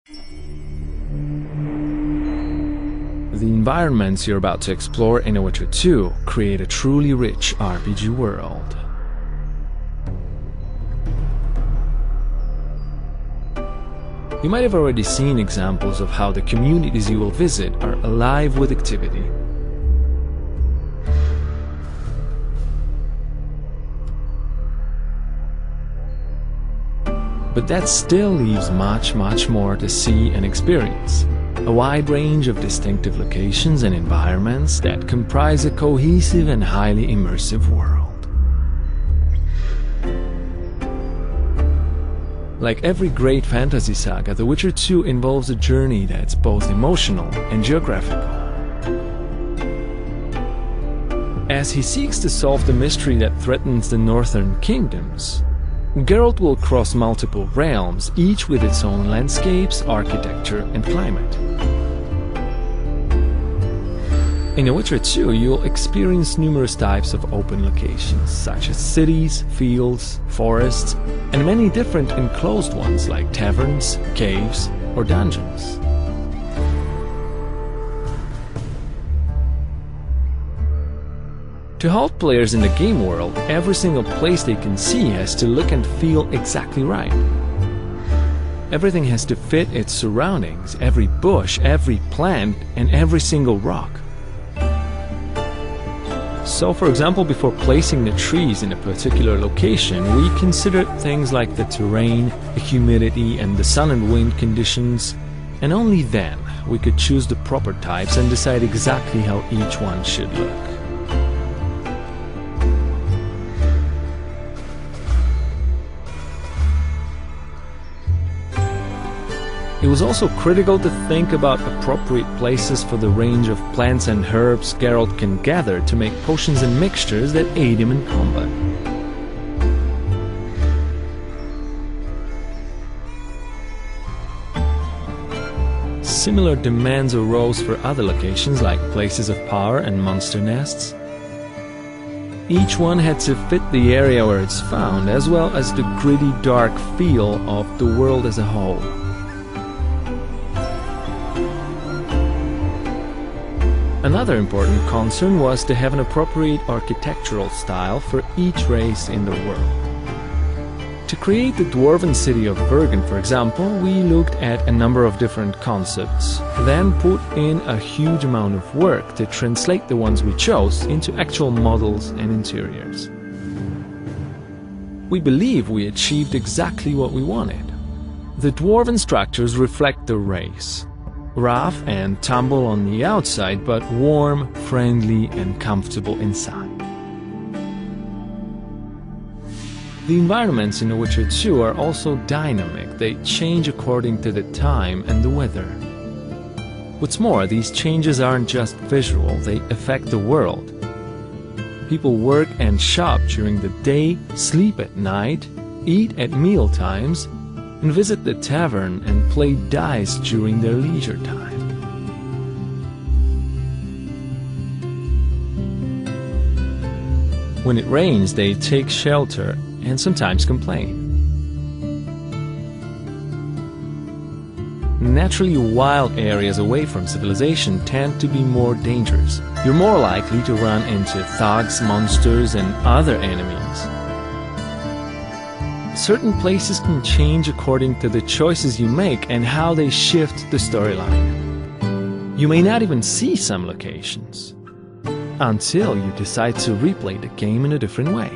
The environments you're about to explore in The Witcher 2 create a truly rich RPG world. You might have already seen examples of how the communities you will visit are alive with activity. But that still leaves much more to see and experience. A wide range of distinctive locations and environments that comprise a cohesive and highly immersive world. Like every great fantasy saga, The Witcher 2 involves a journey that's both emotional and geographical. As he seeks to solve the mystery that threatens the northern kingdoms, Geralt will cross multiple realms, each with its own landscapes, architecture, and climate. In The Witcher 2, you'll experience numerous types of open locations, such as cities, fields, forests, and many different enclosed ones like taverns, caves, or dungeons. To hold players in the game world, every single place they can see has to look and feel exactly right. Everything has to fit its surroundings, every bush, every plant, and every single rock. So, for example, before placing the trees in a particular location, we considered things like the terrain, the humidity, and the sun and wind conditions, and only then we could choose the proper types and decide exactly how each one should look. It was also critical to think about appropriate places for the range of plants and herbs Geralt can gather to make potions and mixtures that aid him in combat. Similar demands arose for other locations like places of power and monster nests. Each one had to fit the area where it's found, as well as the gritty, dark feel of the world as a whole. Another important concern was to have an appropriate architectural style for each race in the world. To create the dwarven city of Bergen, for example, we looked at a number of different concepts, then put in a huge amount of work to translate the ones we chose into actual models and interiors. We believe we achieved exactly what we wanted. The dwarven structures reflect the race. Rough and tumble on the outside, but warm, friendly, and comfortable inside. The environments in The Witcher 2 are also dynamic. They change according to the time and the weather. What's more, these changes aren't just visual, they affect the world. People work and shop during the day, sleep at night, eat at meal times, and visit the tavern and play dice during their leisure time. When it rains, they take shelter and sometimes complain. Naturally, wild areas away from civilization tend to be more dangerous. You're more likely to run into thugs, monsters, and other enemies. Certain places can change according to the choices you make and how they shift the storyline. You may not even see some locations until you decide to replay the game in a different way.